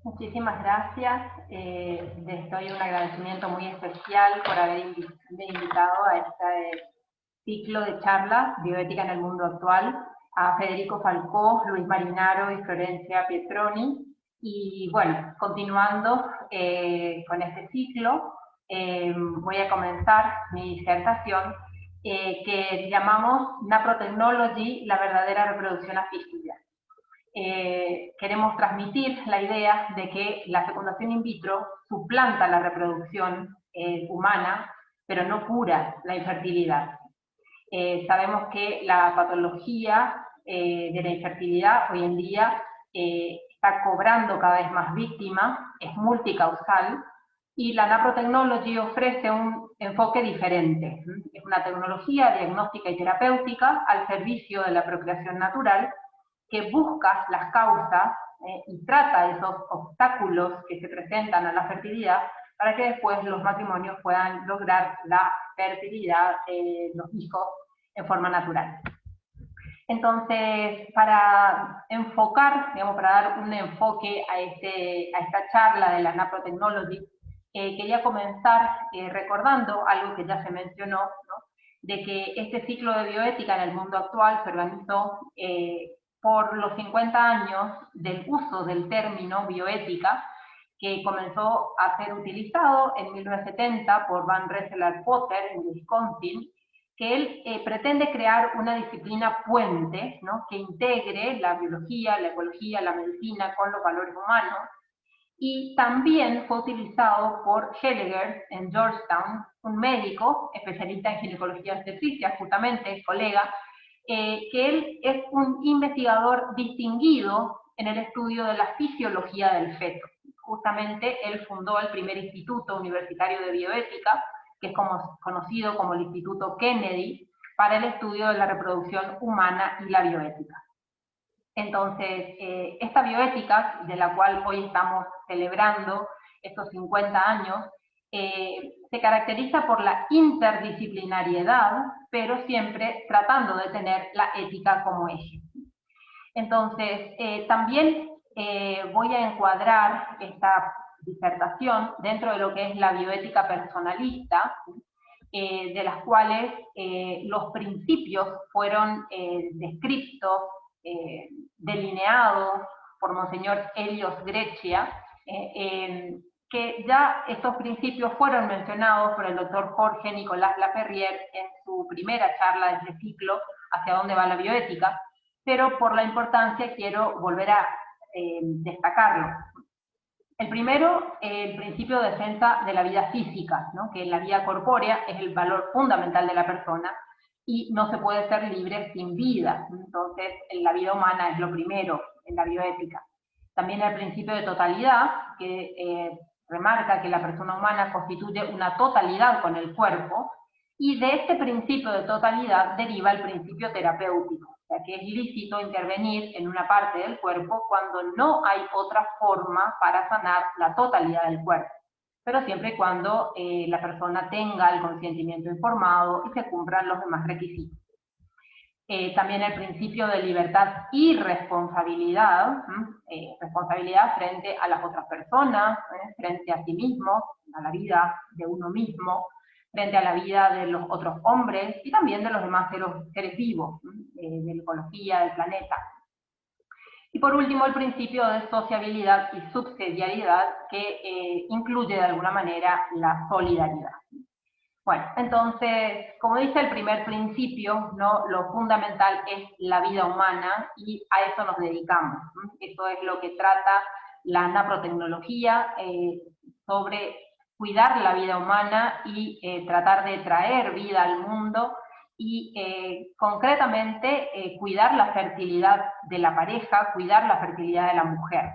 Muchísimas gracias. Les doy un agradecimiento muy especial por haber invitado a este ciclo de charlas Bioética en el mundo actual a Federico Falcó, Luis Marinaro y Florencia Pietroni. Y bueno, continuando con este ciclo, voy a comenzar mi disertación que llamamos Naprotechnology, la verdadera reproducción asistida. Queremos transmitir la idea de que la fecundación in vitro suplanta la reproducción humana, pero no cura la infertilidad. Sabemos que la patología de la infertilidad hoy en día está cobrando cada vez más víctimas, es multicausal, y la Naprotechnology ofrece un enfoque diferente. Es una tecnología diagnóstica y terapéutica al servicio de la procreación natural, que busca las causas y trata esos obstáculos que se presentan a la fertilidad para que después los matrimonios puedan lograr la fertilidad de los hijos en forma natural. Entonces, para enfocar, digamos, para dar un enfoque a esta charla de la Naprotechnology, quería comenzar recordando algo que ya se mencionó, ¿no? De que este ciclo de bioética en el mundo actual se organizó por los 50 años del uso del término bioética, que comenzó a ser utilizado en 1970 por Van Rensselaer Potter en Wisconsin, que él pretende crear una disciplina puente, ¿no?, que integre la biología, la ecología, la medicina con los valores humanos, y también fue utilizado por Helliger en Georgetown, un médico especialista en ginecología obstetricia, justamente colega, que él es un investigador distinguido en el estudio de la fisiología del feto. Justamente él fundó el primer instituto universitario de bioética, que es conocido como el Instituto Kennedy, para el estudio de la reproducción humana y la bioética. Entonces, esta bioética, de la cual hoy estamos celebrando estos 50 años, se caracteriza por la interdisciplinariedad, pero siempre tratando de tener la ética como eje. Entonces, también voy a encuadrar esta disertación dentro de lo que es la bioética personalista, de las cuales los principios fueron descritos, delineados por Monseñor Helios Grecia, que ya estos principios fueron mencionados por el doctor Jorge Nicolás Laperrière en su primera charla de este ciclo, Hacia dónde va la bioética, pero por la importancia quiero volver a destacarlo. El primero, el principio de defensa de la vida física, ¿no?, que la vida corpórea es el valor fundamental de la persona y no se puede ser libre sin vida. Entonces, la vida humana es lo primero en la bioética. También el principio de totalidad, que remarca que la persona humana constituye una totalidad con el cuerpo, y de este principio de totalidad deriva el principio terapéutico, o sea que es lícito intervenir en una parte del cuerpo cuando no hay otra forma para sanar la totalidad del cuerpo, pero siempre y cuando la persona tenga el consentimiento informado y se cumplan los demás requisitos. También el principio de libertad y responsabilidad, responsabilidad frente a las otras personas, frente a sí mismo, a la vida de uno mismo, frente a la vida de los otros hombres y también de los demás seres vivos, de la ecología, del planeta. Y por último, el principio de sociabilidad y subsidiariedad, que incluye de alguna manera la solidaridad. Bueno, entonces, como dice el primer principio, ¿no?, lo fundamental es la vida humana y a eso nos dedicamos. Eso es lo que trata la naprotecnología, sobre cuidar la vida humana y tratar de traer vida al mundo y concretamente cuidar la fertilidad de la pareja, cuidar la fertilidad de la mujer.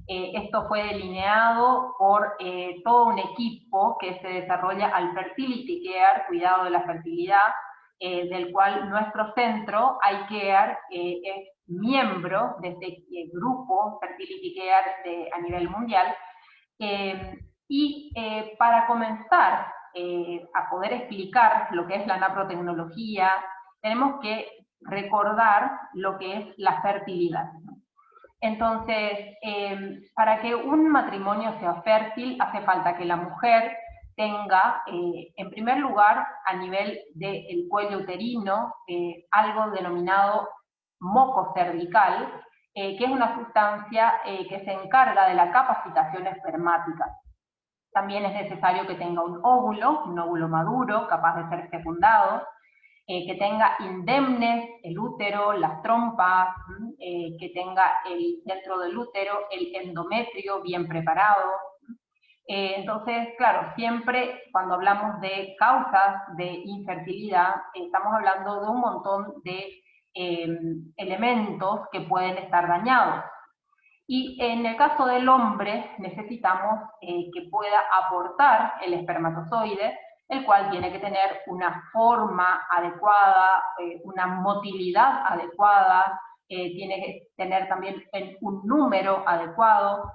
Esto fue delineado por todo un equipo que se desarrolla al Fertility Care, cuidado de la fertilidad, del cual nuestro centro, iCare, es miembro de este grupo Fertility Care a nivel mundial. Para comenzar a poder explicar lo que es la naprotecnología, tenemos que recordar lo que es la fertilidad. Entonces, para que un matrimonio sea fértil, hace falta que la mujer tenga, en primer lugar, a nivel del cuello uterino, algo denominado moco cervical, que es una sustancia que se encarga de la capacitación espermática. También es necesario que tenga un óvulo maduro, capaz de ser fecundado, que tenga indemnes el útero, las trompas, que tenga dentro del útero el endometrio bien preparado. Entonces, claro, siempre cuando hablamos de causas de infertilidad, estamos hablando de un montón de elementos que pueden estar dañados. Y en el caso del hombre necesitamos que pueda aportar el espermatozoide, el cual tiene que tener una forma adecuada, una motilidad adecuada, tiene que tener también un número adecuado.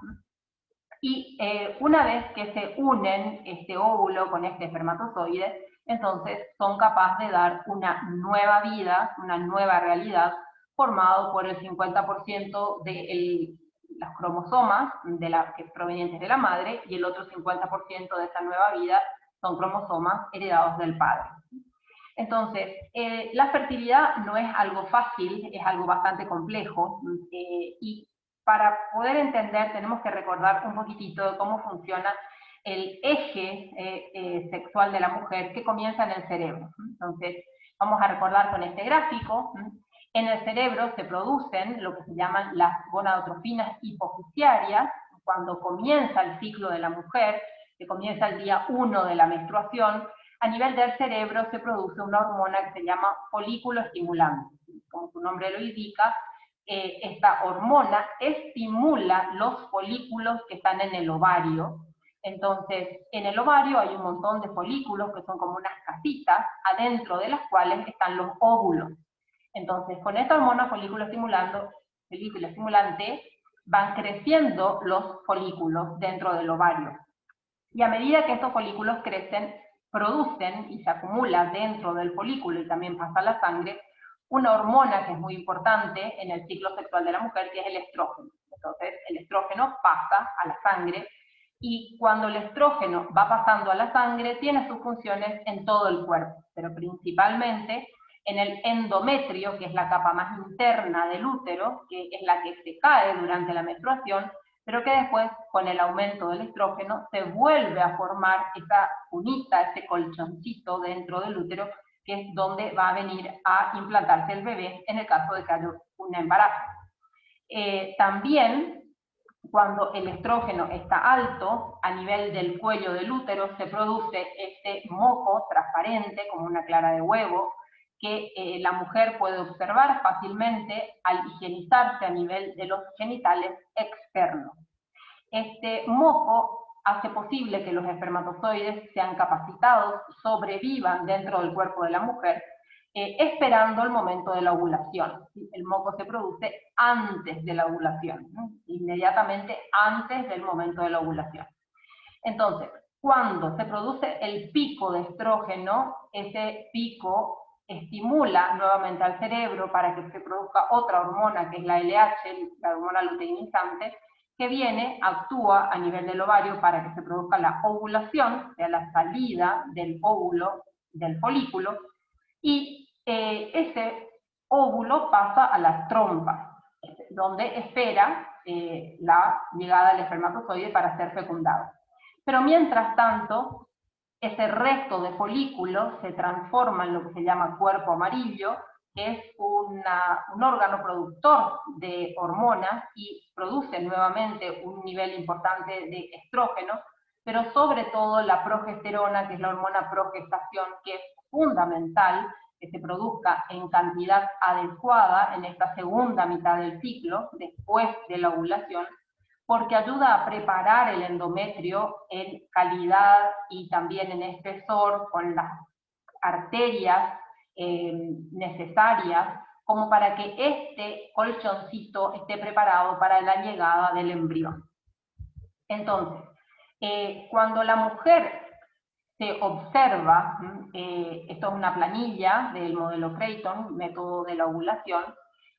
Y una vez que se unen este óvulo con este espermatozoide, entonces son capaces de dar una nueva vida, una nueva realidad, formado por el 50% de los cromosomas que provenientes de la madre, y el otro 50% de esa nueva vida son cromosomas heredados del padre. Entonces, la fertilidad no es algo fácil, es algo bastante complejo, y para poder entender tenemos que recordar un poquitito de cómo funciona el eje sexual de la mujer, que comienza en el cerebro. Entonces, vamos a recordar con este gráfico. En el cerebro se producen lo que se llaman las gonadotrofinas hipofisiarias, cuando comienza el ciclo de la mujer, que comienza el día 1 de la menstruación. A nivel del cerebro se produce una hormona que se llama folículo estimulante. Como su nombre lo indica, esta hormona estimula los folículos que están en el ovario. Entonces, en el ovario hay un montón de folículos que son como unas casitas, adentro de las cuales están los óvulos. Entonces, con esta hormona folículo estimulante, van creciendo los folículos dentro del ovario. Y a medida que estos folículos crecen, producen y se acumula dentro del folículo y también pasa a la sangre, una hormona que es muy importante en el ciclo sexual de la mujer, que es el estrógeno. Entonces, el estrógeno pasa a la sangre, y cuando el estrógeno va pasando a la sangre, tiene sus funciones en todo el cuerpo, pero principalmente en el endometrio, que es la capa más interna del útero, que es la que se cae durante la menstruación, pero que después, con el aumento del estrógeno, se vuelve a formar esa cunita, ese colchoncito dentro del útero, que es donde va a venir a implantarse el bebé en el caso de que haya un embarazo. También, cuando el estrógeno está alto, a nivel del cuello del útero se produce este moco transparente, como una clara de huevo, que la mujer puede observar fácilmente al higienizarse a nivel de los genitales externos. Este moco hace posible que los espermatozoides sean capacitados, sobrevivan dentro del cuerpo de la mujer, esperando el momento de la ovulación. El moco se produce antes de la ovulación, ¿no? Inmediatamente antes del momento de la ovulación. Entonces, cuando se produce el pico de estrógeno, ese pico estimula nuevamente al cerebro para que se produzca otra hormona, que es la LH, la hormona luteinizante, que viene, actúa a nivel del ovario para que se produzca la ovulación, o sea, la salida del óvulo, del folículo, y ese óvulo pasa a la trompa, donde espera la llegada del espermatozoide para ser fecundado. Pero mientras tanto, ese resto de folículos se transforma en lo que se llama cuerpo amarillo, que es un órgano productor de hormonas y produce nuevamente un nivel importante de estrógeno, pero sobre todo la progesterona, que es la hormona progestación, que es fundamental que se produzca en cantidad adecuada en esta segunda mitad del ciclo, después de la ovulación, porque ayuda a preparar el endometrio en calidad y también en espesor, con las arterias necesarias, como para que este colchoncito esté preparado para la llegada del embrión. Entonces, cuando la mujer se observa, esto es una planilla del modelo Creighton, método de la ovulación,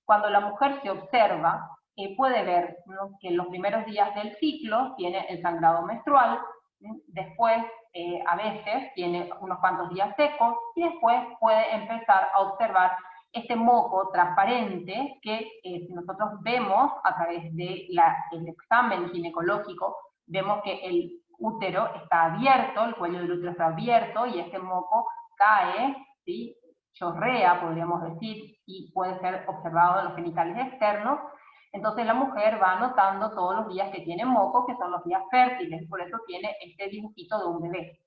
cuando la mujer se observa, puede ver, ¿no?, que en los primeros días del ciclo tiene el sangrado menstrual, después a veces tiene unos cuantos días secos, y después puede empezar a observar este moco transparente que si nosotros vemos a través del examen ginecológico, vemos que el útero está abierto, el cuello del útero está abierto, y este moco cae, ¿sí?, chorrea, podríamos decir, y puede ser observado en los genitales externos. Entonces la mujer va notando todos los días que tiene moco, que son los días fértiles, y por eso tiene este dibujito de un bebé.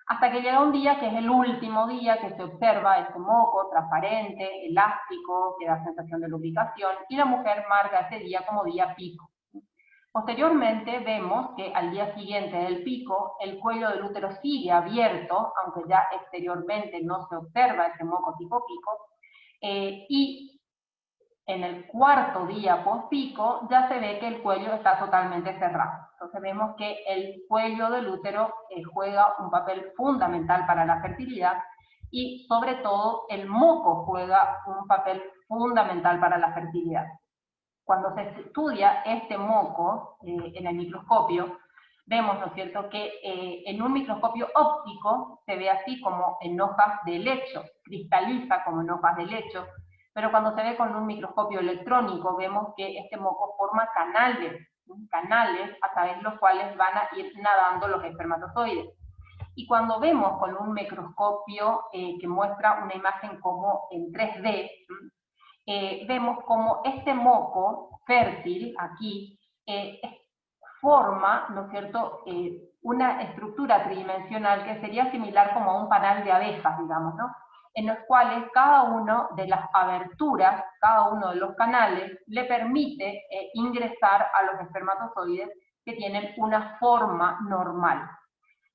Hasta que llega un día, que es el último día, que se observa este moco transparente, elástico, que da sensación de lubricación, y la mujer marca ese día como día pico. Posteriormente vemos que al día siguiente del pico, el cuello del útero sigue abierto, aunque ya exteriormente no se observa ese moco tipo pico, y en el cuarto día post-pico ya se ve que el cuello está totalmente cerrado. Entonces vemos que el cuello del útero juega un papel fundamental para la fertilidad, y sobre todo el moco juega un papel fundamental para la fertilidad. Cuando se estudia este moco en el microscopio, vemos, ¿no es cierto?, que en un microscopio óptico se ve así como en hojas de helecho, cristaliza como en hojas de helecho, pero cuando se ve con un microscopio electrónico vemos que este moco forma canales a través de los cuales van a ir nadando los espermatozoides. Y cuando vemos con un microscopio que muestra una imagen como en 3D, vemos como este moco fértil aquí forma, ¿no es cierto?, una estructura tridimensional que sería similar como a un panal de abejas, digamos, ¿no?, en los cuales cada una de las aberturas, cada uno de los canales, le permite ingresar a los espermatozoides que tienen una forma normal.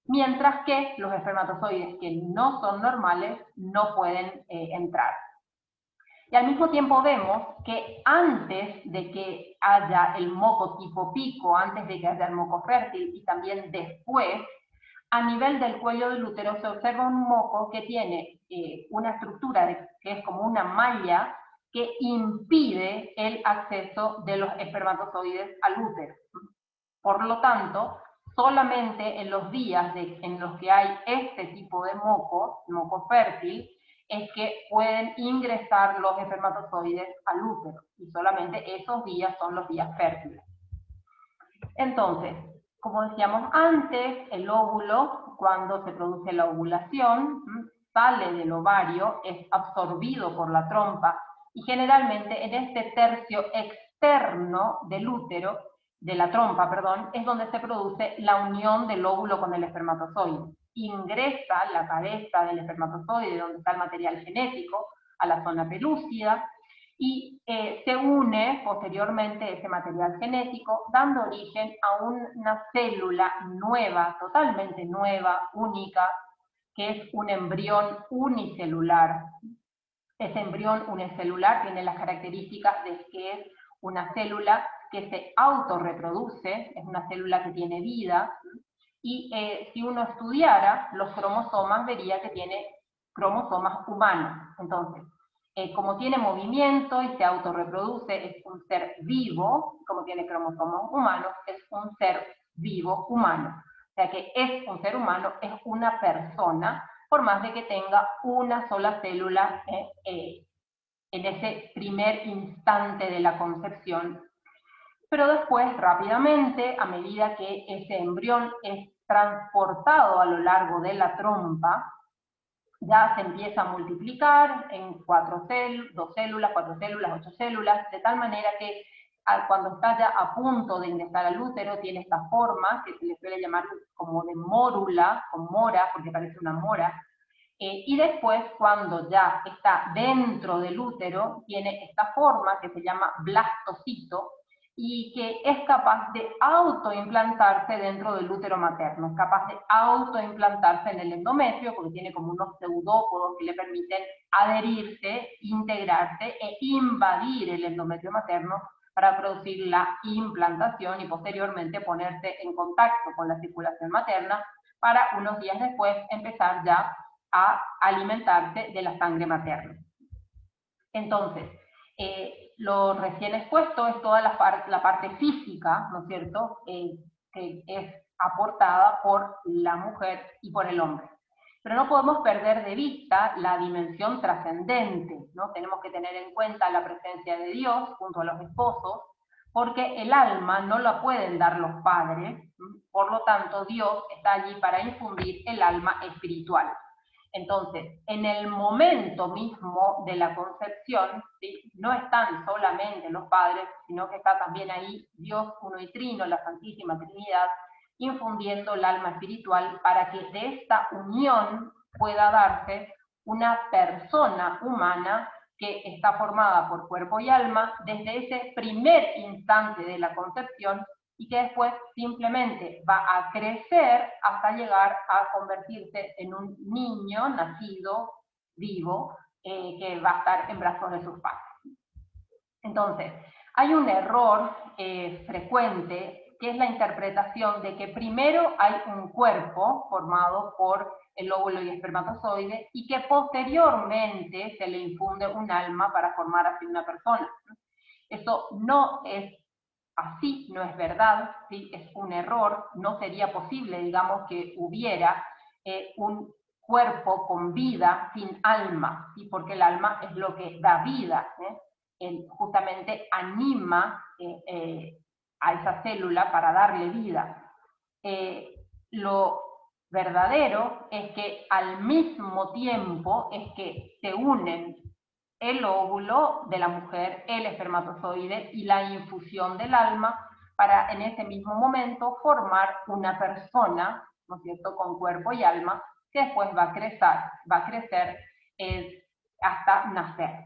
Mientras que los espermatozoides que no son normales no pueden entrar. Y al mismo tiempo vemos que antes de que haya el moco tipo pico, antes de que haya el moco fértil, y también después, a nivel del cuello del útero se observa un moco que tiene una estructura que es como una malla que impide el acceso de los espermatozoides al útero. Por lo tanto, solamente en los días en los que hay este tipo de moco fértil, es que pueden ingresar los espermatozoides al útero, y solamente esos días son los días fértiles. Entonces, como decíamos antes, el óvulo, cuando se produce la ovulación, sale del ovario, es absorbido por la trompa, y generalmente en este tercio externo del útero, de la trompa, perdón, es donde se produce la unión del óvulo con el espermatozoide. Ingresa la cabeza del espermatozoide, donde está el material genético, a la zona pelúcida, y se une posteriormente ese material genético, dando origen a una célula nueva, totalmente nueva, única, que es un embrión unicelular. Ese embrión unicelular tiene las características de que es una célula que se autorreproduce, es una célula que tiene vida, y si uno estudiara los cromosomas vería que tiene cromosomas humanos. Entonces, como tiene movimiento y se autorreproduce, es un ser vivo, como tiene cromosomas humanos, es un ser vivo humano. O sea que es un ser humano, es una persona, por más de que tenga una sola célula en ese primer instante de la concepción. Pero después, rápidamente, a medida que ese embrión es transportado a lo largo de la trompa, ya se empieza a multiplicar en 2 células, 4 células, 8 células, de tal manera que cuando está ya a punto de ingresar al útero tiene esta forma, que se le suele llamar como de mórula, con mora, porque parece una mora, y después cuando ya está dentro del útero tiene esta forma que se llama blastocito, y que es capaz de autoimplantarse dentro del útero materno, es capaz de autoimplantarse en el endometrio, porque tiene como unos pseudópodos que le permiten adherirse, integrarse e invadir el endometrio materno para producir la implantación y posteriormente ponerse en contacto con la circulación materna para unos días después empezar ya a alimentarse de la sangre materna. Entonces, Lo recién expuesto es toda la parte física, ¿no es cierto?, que es aportada por la mujer y por el hombre. Pero no podemos perder de vista la dimensión trascendente, ¿no? Tenemos que tener en cuenta la presencia de Dios junto a los esposos, porque el alma no la pueden dar los padres, por lo tanto Dios está allí para infundir el alma espiritual. Entonces, en el momento mismo de la concepción, ¿sí?, no están solamente los padres, sino que está también ahí Dios uno y trino, la Santísima Trinidad, infundiendo el alma espiritual para que de esta unión pueda darse una persona humana que está formada por cuerpo y alma desde ese primer instante de la concepción y que después simplemente va a crecer hasta llegar a convertirse en un niño nacido, vivo, que va a estar en brazos de sus padres. Entonces, hay un error frecuente, que es la interpretación de que primero hay un cuerpo formado por el óvulo y espermatozoide, y que posteriormente se le infunde un alma para formar así una persona. Eso no es así, no es verdad, ¿sí? Es un error, no sería posible, digamos, que hubiera un cuerpo con vida sin alma, ¿sí? Porque el alma es lo que da vida, justamente anima a esa célula para darle vida. Lo verdadero es que al mismo tiempo es que se unen el óvulo de la mujer, el espermatozoide y la infusión del alma para en ese mismo momento formar una persona, ¿no es cierto?, con cuerpo y alma, que después va a crecer hasta nacer.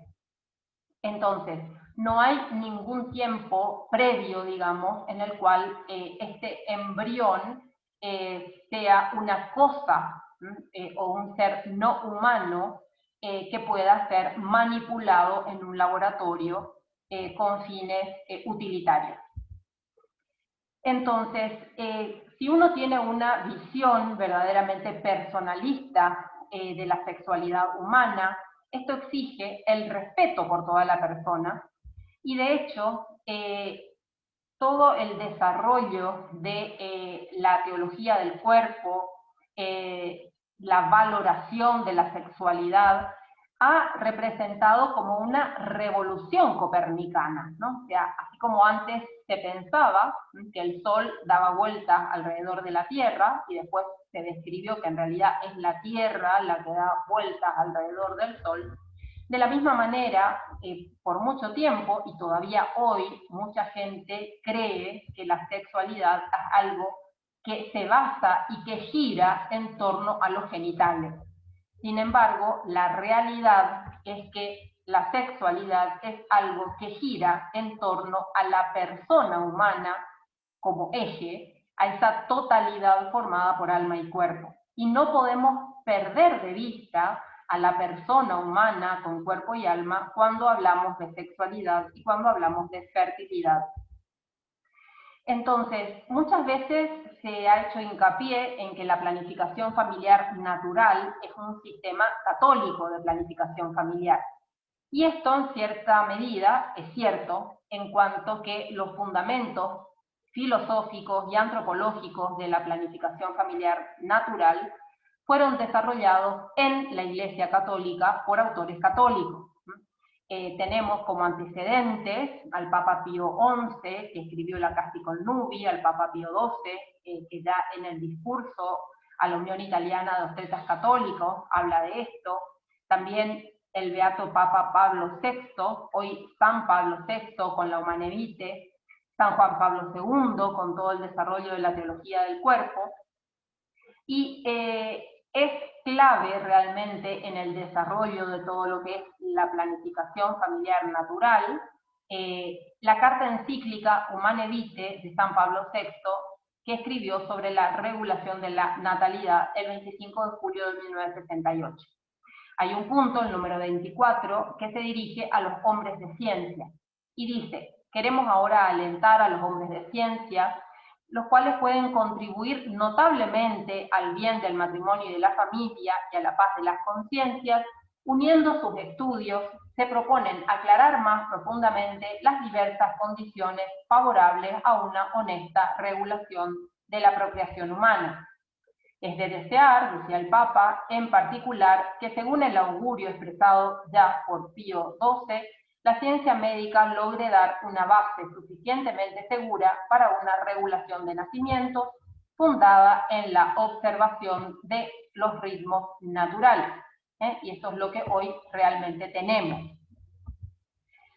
Entonces, no hay ningún tiempo previo, digamos, en el cual este embrión sea una cosa o un ser no humano que pueda ser manipulado en un laboratorio con fines utilitarios. Entonces, si uno tiene una visión verdaderamente personalista de la sexualidad humana, esto exige el respeto por toda la persona y de hecho todo el desarrollo de la teología del cuerpo, la valoración de la sexualidad, ha representado como una revolución copernicana, ¿no? O sea, así como antes se pensaba que el Sol daba vueltas alrededor de la Tierra y después se describió que en realidad es la Tierra la que da vueltas alrededor del Sol, de la misma manera, por mucho tiempo, y todavía hoy, mucha gente cree que la sexualidad es algo que se basa y que gira en torno a los genitales. Sin embargo, la realidad es que la sexualidad es algo que gira en torno a la persona humana como eje, a esa totalidad formada por alma y cuerpo. Y no podemos perder de vista a la persona humana con cuerpo y alma cuando hablamos de sexualidad y cuando hablamos de fertilidad. Entonces, muchas veces se ha hecho hincapié en que la planificación familiar natural es un sistema católico de planificación familiar. Y esto, en cierta medida, es cierto, en cuanto que los fundamentos filosóficos y antropológicos de la planificación familiar natural fueron desarrollados en la Iglesia Católica por autores católicos. Tenemos como antecedentes al Papa Pío XI, que escribió la Casti Connubii, al Papa Pío XII, que ya en el discurso a la Unión Italiana de Obstetras Católicos habla de esto. También el beato Papa Pablo VI, hoy San Pablo VI con la Humanae Vitae, San Juan Pablo II con todo el desarrollo de la teología del cuerpo. Y es clave realmente en el desarrollo de todo lo que es la planificación familiar natural, la carta encíclica Humanae Vitae de San Pablo VI, que escribió sobre la regulación de la natalidad el 25 de julio de 1968. Hay un punto, el número 24, que se dirige a los hombres de ciencia, y dice: queremos ahora alentar a los hombres de ciencia, los cuales pueden contribuir notablemente al bien del matrimonio y de la familia y a la paz de las conciencias, uniendo sus estudios se proponen aclarar más profundamente las diversas condiciones favorables a una honesta regulación de la procreación humana. Es de desear, decía el Papa, en particular, que según el augurio expresado ya por Pío XII, la ciencia médica logre dar una base suficientemente segura para una regulación de nacimientos fundada en la observación de los ritmos naturales. Y esto es lo que hoy realmente tenemos.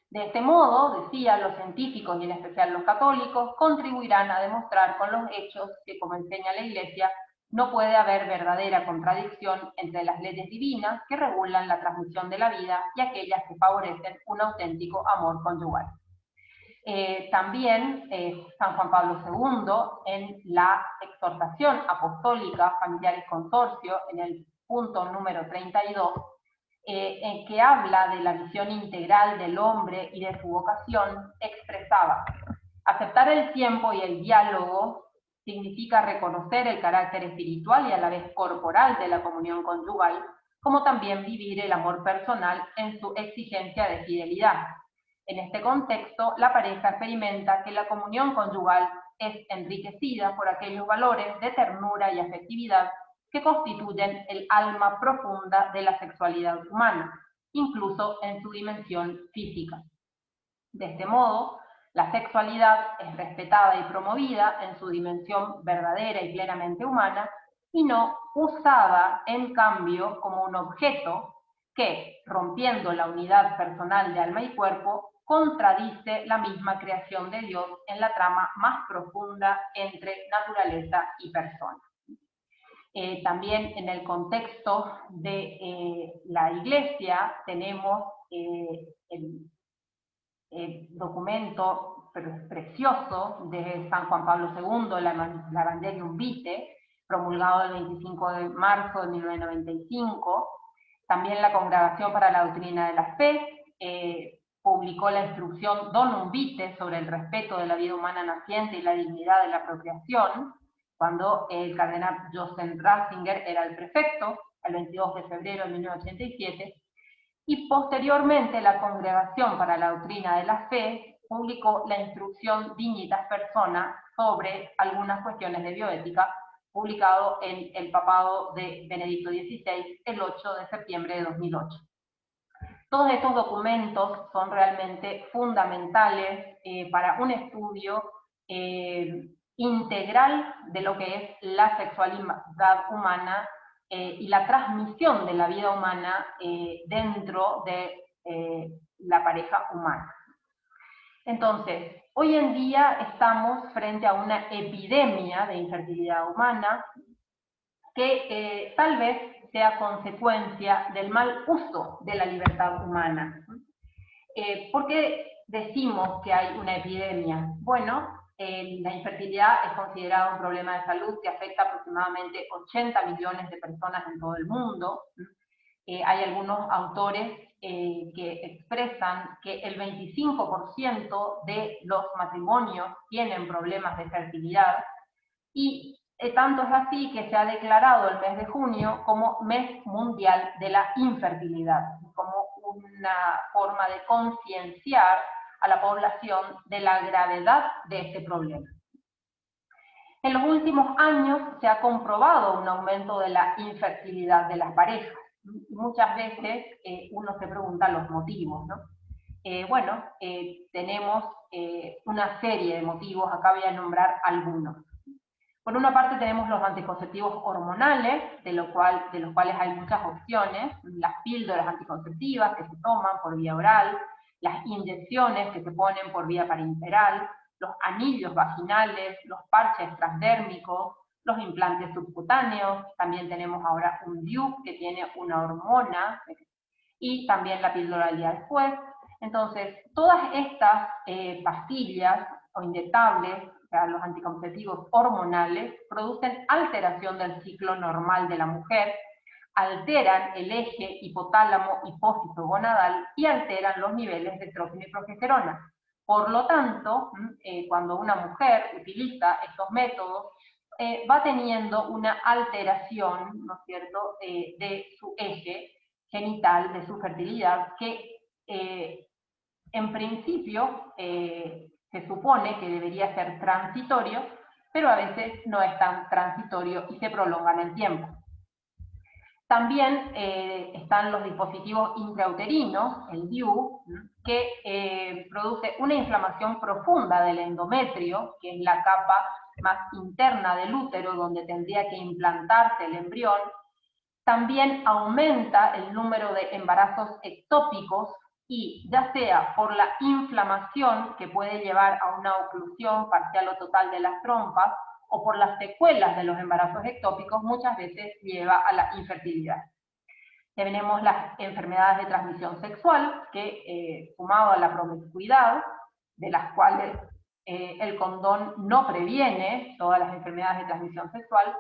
De este modo, decía, los científicos y en especial los católicos contribuirán a demostrar con los hechos que, como enseña la Iglesia, no puede haber verdadera contradicción entre las leyes divinas que regulan la transmisión de la vida y aquellas que favorecen un auténtico amor conyugal. También San Juan Pablo II, en la exhortación apostólica Familiaris Consortio, en el punto número 32, en que habla de la visión integral del hombre y de su vocación, expresaba: aceptar el tiempo y el diálogo significa reconocer el carácter espiritual y a la vez corporal de la comunión conyugal, como también vivir el amor personal en su exigencia de fidelidad. En este contexto, la pareja experimenta que la comunión conyugal es enriquecida por aquellos valores de ternura y afectividad que constituyen el alma profunda de la sexualidad humana, incluso en su dimensión física. De este modo, la sexualidad es respetada y promovida en su dimensión verdadera y plenamente humana, y no usada, en cambio, como un objeto que, rompiendo la unidad personal de alma y cuerpo, contradice la misma creación de Dios en la trama más profunda entre naturaleza y persona. También en el contexto de la Iglesia tenemos el documento precioso de San Juan Pablo II, la Evangelium Vitae, promulgado el 25 de marzo de 1995. También la Congregación para la Doctrina de la Fe publicó la instrucción Donum Vitae sobre el respeto de la vida humana naciente y la dignidad de la procreación, cuando el cardenal Joseph Ratzinger era el prefecto, el 22 de febrero de 1987, y posteriormente la Congregación para la Doctrina de la Fe publicó la instrucción Dignitas Persona sobre algunas cuestiones de bioética, publicado en el papado de Benedicto XVI el 8 de septiembre de 2008. Todos estos documentos son realmente fundamentales para un estudio integral de lo que es la sexualidad humana y la transmisión de la vida humana dentro de la pareja humana. Entonces, hoy en día estamos frente a una epidemia de infertilidad humana que tal vez sea consecuencia del mal uso de la libertad humana. ¿Por qué decimos que hay una epidemia? Bueno, la infertilidad es considerada un problema de salud que afecta aproximadamente 80 millones de personas en todo el mundo. Hay algunos autores que expresan que el 25% de los matrimonios tienen problemas de fertilidad, y tanto es así que se ha declarado el mes de junio como Mes Mundial de la Infertilidad, como una forma de concienciar a la población de la gravedad de este problema. En los últimos años se ha comprobado un aumento de la infertilidad de las parejas. Muchas veces uno se pregunta los motivos, ¿no? Tenemos una serie de motivos, acá voy a nombrar algunos. Por una parte tenemos los anticonceptivos hormonales, de los cuales hay muchas opciones, las píldoras anticonceptivas que se toman por vía oral, las inyecciones que se ponen por vía parenteral, los anillos vaginales, los parches transdérmicos, los implantes subcutáneos, también tenemos ahora un DIU que tiene una hormona, y también la píldora al día después. Entonces, todas estas pastillas o inyectables, o sea, los anticonceptivos hormonales, producen alteración del ciclo normal de la mujer, alteran el eje hipotálamo-hipófiso gonadal y alteran los niveles de estrógeno y progesterona. Por lo tanto, cuando una mujer utiliza estos métodos, va teniendo una alteración, ¿no es cierto?, de su eje genital, de su fertilidad, que en principio, se supone que debería ser transitorio, pero a veces no es tan transitorio y se prolonga en el tiempo. También están los dispositivos intrauterinos, el DIU, que produce una inflamación profunda del endometrio, que es la capa más interna del útero, donde tendría que implantarse el embrión. También aumenta el número de embarazos ectópicos y ya sea por la inflamación que puede llevar a una oclusión parcial o total de las trompas, o por las secuelas de los embarazos ectópicos, muchas veces lleva a la infertilidad. Tenemos las enfermedades de transmisión sexual, que sumado a la promiscuidad, de las cuales el condón no previene todas las enfermedades de transmisión sexual,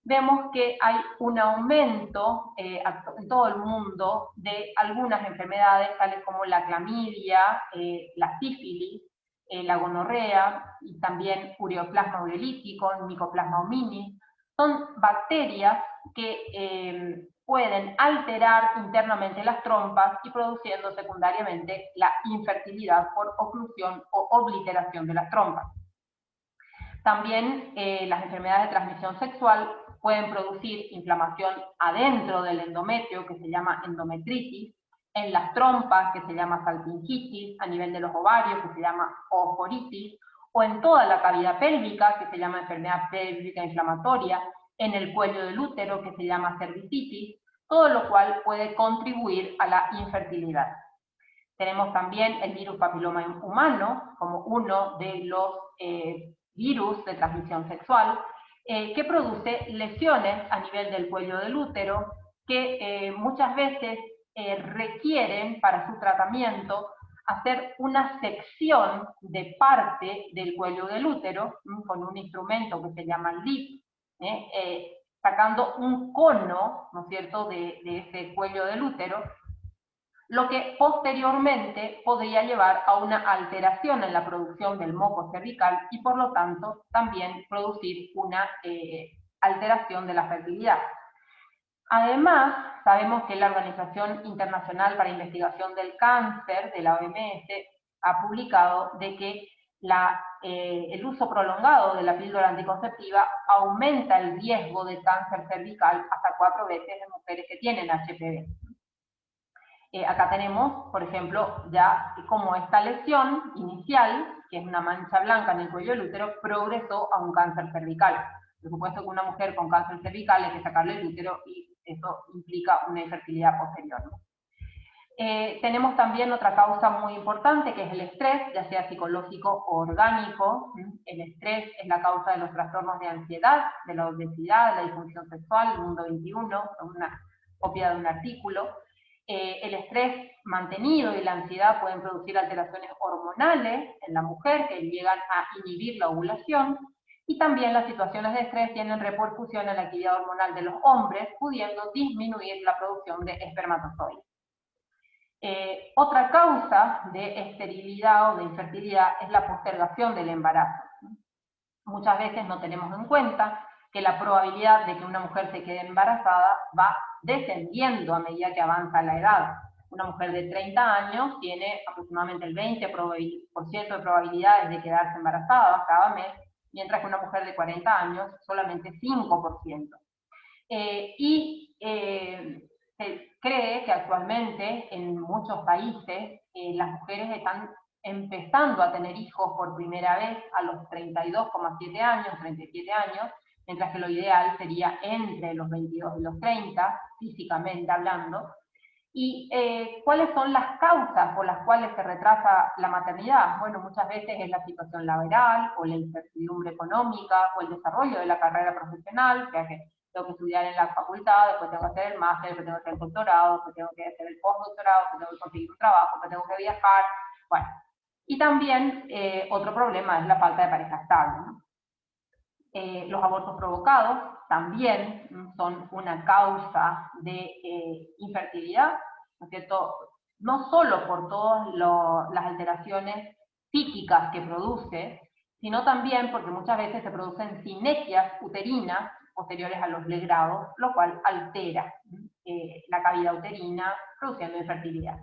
vemos que hay un aumento en todo el mundo de algunas enfermedades, tales como la clamidia, la sífilis, la gonorrea, y también ureoplasma urolítico, micoplasma hominis. Son bacterias que pueden alterar internamente las trompas y produciendo secundariamente la infertilidad por oclusión o obliteración de las trompas. También las enfermedades de transmisión sexual pueden producir inflamación adentro del endometrio, que se llama endometritis, en las trompas, que se llama salpingitis, a nivel de los ovarios, que se llama ooforitis, o en toda la cavidad pélvica, que se llama enfermedad pélvica inflamatoria, en el cuello del útero, que se llama cervicitis, todo lo cual puede contribuir a la infertilidad. Tenemos también el virus papiloma humano como uno de los virus de transmisión sexual, que produce lesiones a nivel del cuello del útero, que muchas veces requieren para su tratamiento hacer una sección de parte del cuello del útero con un instrumento que se llama LIP, sacando un cono, ¿no es cierto?, de ese cuello del útero, lo que posteriormente podría llevar a una alteración en la producción del moco cervical y por lo tanto también producir una alteración de la fertilidad. Además, sabemos que la Organización Internacional para Investigación del Cáncer, de la OMS, ha publicado de que el uso prolongado de la píldora anticonceptiva aumenta el riesgo de cáncer cervical hasta 4 veces en mujeres que tienen HPV. Acá tenemos, por ejemplo, ya como esta lesión inicial, que es una mancha blanca en el cuello del útero, progresó a un cáncer cervical. Por supuesto que una mujer con cáncer cervical hay que sacarle el útero y eso implica una infertilidad posterior, ¿no? Tenemos también otra causa muy importante, que es el estrés, ya sea psicológico o orgánico. El estrés es la causa de los trastornos de ansiedad, de la obesidad, de la disfunción sexual, el mundo 21, una copia de un artículo. El estrés mantenido y la ansiedad pueden producir alteraciones hormonales en la mujer que llegan a inhibir la ovulación, y también las situaciones de estrés tienen repercusión en la actividad hormonal de los hombres, pudiendo disminuir la producción de espermatozoides. Otra causa de esterilidad o de infertilidad es la postergación del embarazo. Muchas veces no tenemos en cuenta que la probabilidad de que una mujer se quede embarazada va descendiendo a medida que avanza la edad. Una mujer de 30 años tiene aproximadamente el 20% de probabilidades de quedarse embarazada cada mes, mientras que una mujer de 40 años solamente 5%. Se cree que actualmente en muchos países las mujeres están empezando a tener hijos por primera vez a los 32,7 años, 37 años, mientras que lo ideal sería entre los 22 y los 30, físicamente hablando. ¿Y cuáles son las causas por las cuales se retrasa la maternidad? Bueno, muchas veces es la situación laboral, o la incertidumbre económica, o el desarrollo de la carrera profesional, o sea que tengo que estudiar en la facultad, después tengo que hacer el máster, después tengo que hacer el doctorado, después tengo que hacer el postdoctorado, después tengo que conseguir un trabajo, después tengo que viajar, bueno. Y también otro problema es la falta de pareja estable, ¿no? Los abortos provocados también son una causa de infertilidad, ¿no es cierto? No solo por todas las alteraciones psíquicas que produce, sino también porque muchas veces se producen sinequias uterinas posteriores a los legrados, lo cual altera la cavidad uterina, produciendo infertilidad.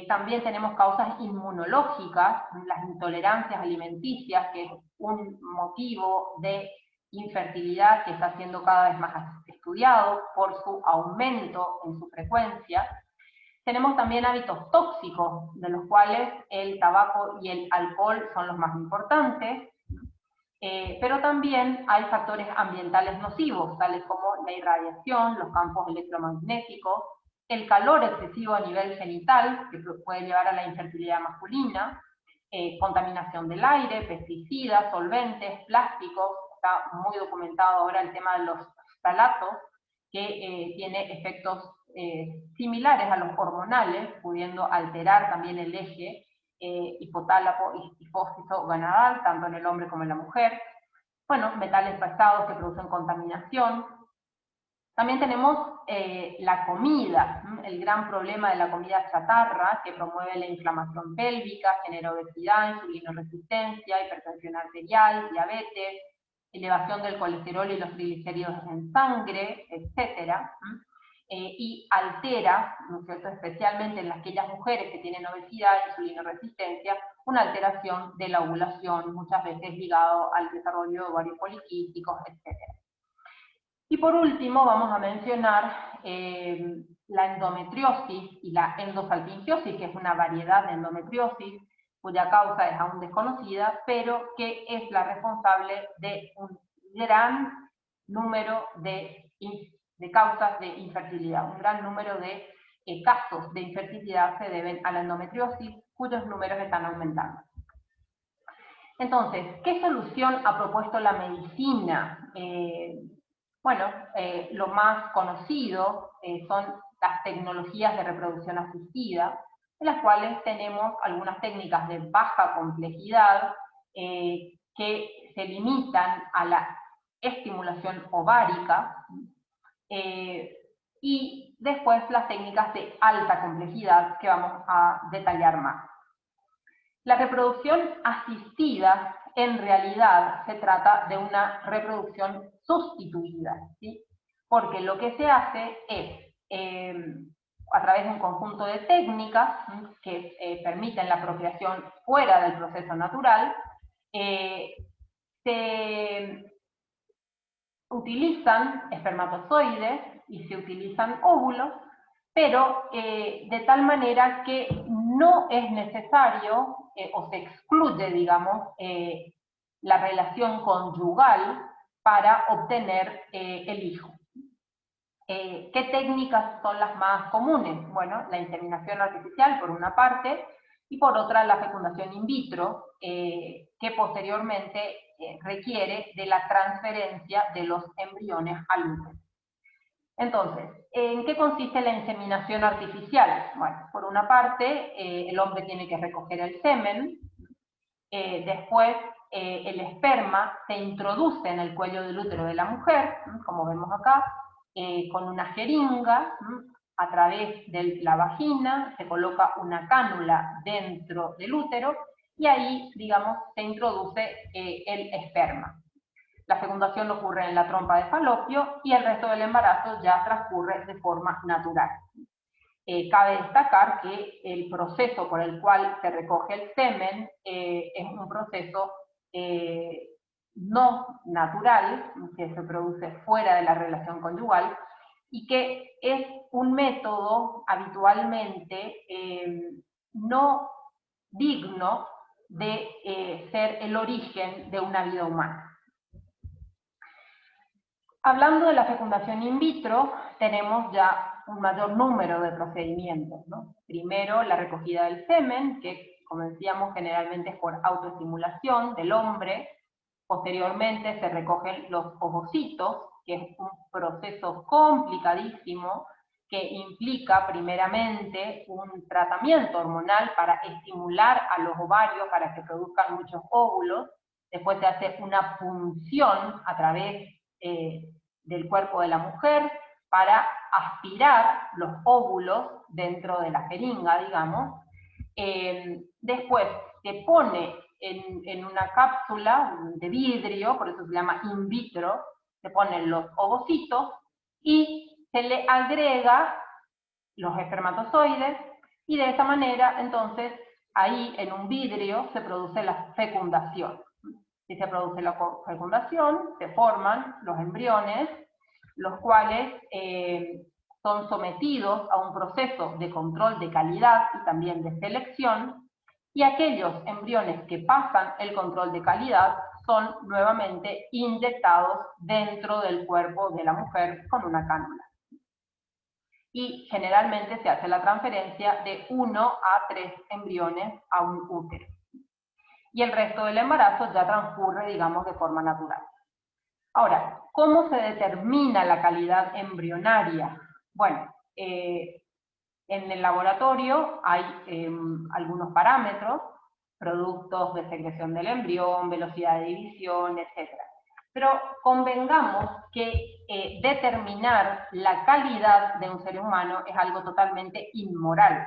También tenemos causas inmunológicas, las intolerancias alimenticias, que es un motivo de infertilidad que está siendo cada vez más estudiado por su aumento en su frecuencia. Tenemos también hábitos tóxicos, de los cuales el tabaco y el alcohol son los más importantes, pero también hay factores ambientales nocivos, tales como la irradiación, los campos electromagnéticos, el calor excesivo a nivel genital, que puede llevar a la infertilidad masculina, contaminación del aire, pesticidas, solventes, plásticos. Está muy documentado ahora el tema de los ftalatos, que tiene efectos similares a los hormonales, pudiendo alterar también el eje hipotálamo y hipófiso gonadal, tanto en el hombre como en la mujer. Bueno, metales pesados que producen contaminación. También tenemos la comida, el gran problema de la comida chatarra, que promueve la inflamación pélvica, genera obesidad, insulinoresistencia, hipertensión arterial, diabetes, elevación del colesterol y los triglicéridos en sangre, etc. Y altera, ¿no es cierto?, especialmente en aquellas mujeres que tienen obesidad, insulinoresistencia, una alteración de la ovulación, muchas veces ligado al desarrollo de ovarios poliquísticos, etc. Y por último vamos a mencionar la endometriosis y la endosalpingiosis, que es una variedad de endometriosis cuya causa es aún desconocida, pero que es la responsable de un gran número de causas de infertilidad. Un gran número de casos de infertilidad se deben a la endometriosis, cuyos números están aumentando. Entonces, ¿qué solución ha propuesto la medicina? Lo más conocido son las tecnologías de reproducción asistida, en las cuales tenemos algunas técnicas de baja complejidad que se limitan a la estimulación ovárica, y después las técnicas de alta complejidad que vamos a detallar más. La reproducción asistida en realidad se trata de una reproducción sustituida, ¿sí? Porque lo que se hace es, a través de un conjunto de técnicas que permiten la procreación fuera del proceso natural, se utilizan espermatozoides y se utilizan óvulos, pero de tal manera que no es necesario o se excluye, digamos, la relación conyugal para obtener el hijo. ¿Qué técnicas son las más comunes? Bueno, la inseminación artificial por una parte, y por otra la fecundación in vitro, que posteriormente requiere de la transferencia de los embriones al útero. Entonces, ¿en qué consiste la inseminación artificial? Bueno, por una parte, el hombre tiene que recoger el semen, después el esperma se introduce en el cuello del útero de la mujer, como vemos acá, con una jeringa, a través de la vagina, se coloca una cánula dentro del útero, y ahí, digamos, se introduce el esperma. La fecundación ocurre en la trompa de falopio y el resto del embarazo ya transcurre de forma natural. Cabe destacar que el proceso por el cual se recoge el semen es un proceso no natural, que se produce fuera de la relación conyugal, y que es un método habitualmente no digno de ser el origen de una vida humana. Hablando de la fecundación in vitro, tenemos ya un mayor número de procedimientos, ¿no? Primero, la recogida del semen, que, como decíamos, generalmente es por autoestimulación del hombre. Posteriormente se recogen los ovocitos, que es un proceso complicadísimo que implica primeramente un tratamiento hormonal para estimular a los ovarios para que produzcan muchos óvulos. Después se hace una punción a través del cuerpo de la mujer para aspirar los óvulos dentro de la jeringa, digamos. Después se pone en una cápsula de vidrio, por eso se llama in vitro, se ponen los ovocitos y se le agrega los espermatozoides, Y de esa manera, entonces, ahí en un vidrio se produce la fecundación. Si se produce la fecundación, se forman los embriones, los cuales son sometidos a un proceso de control de calidad y también de selección, y aquellos embriones que pasan el control de calidad son nuevamente inyectados dentro del cuerpo de la mujer con una cánula. Y generalmente se hace la transferencia de 1 a 3 embriones a un útero. Y el resto del embarazo ya transcurre, digamos, de forma natural. Ahora, ¿cómo se determina la calidad embrionaria? Bueno, en el laboratorio hay algunos parámetros, productos de secreción del embrión, velocidad de división, etc. Pero convengamos que determinar la calidad de un ser humano es algo totalmente inmoral.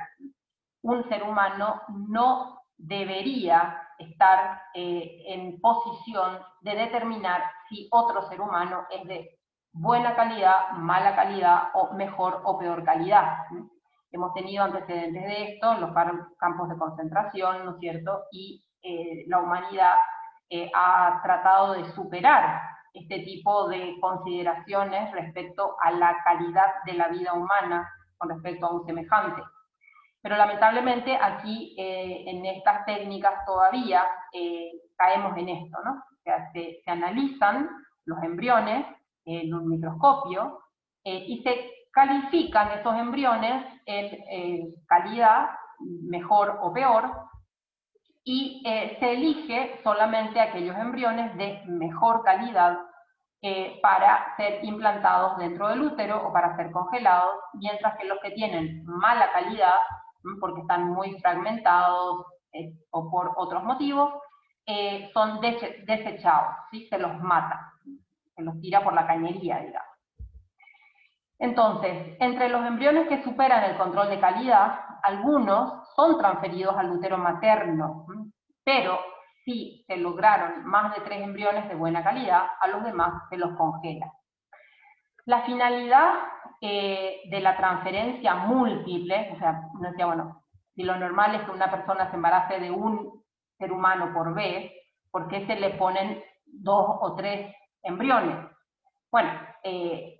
Un ser humano no debería estar en posición de determinar si otro ser humano es de buena calidad, mala calidad, o mejor o peor calidad. Hemos tenido antecedentes de esto en los campos de concentración, ¿no es cierto? Y la humanidad ha tratado de superar este tipo de consideraciones respecto a la calidad de la vida humana con respecto a un semejante. Pero lamentablemente aquí en estas técnicas todavía caemos en esto, ¿no? O sea, se analizan los embriones en un microscopio y se califican esos embriones en calidad, mejor o peor, y se elige solamente aquellos embriones de mejor calidad para ser implantados dentro del útero o para ser congelados, mientras que los que tienen mala calidad, porque están muy fragmentados o por otros motivos, son desechados, ¿sí? Se los mata, se los tira por la cañería, digamos. Entonces, entre los embriones que superan el control de calidad, algunos son transferidos al útero materno, pero si se lograron más de 3 embriones de buena calidad, a los demás se los congela. La finalidad de la transferencia múltiple, o sea, no decía, bueno, si lo normal es que una persona se embarace de un ser humano por vez, ¿por qué se le ponen 2 o 3 embriones? Bueno,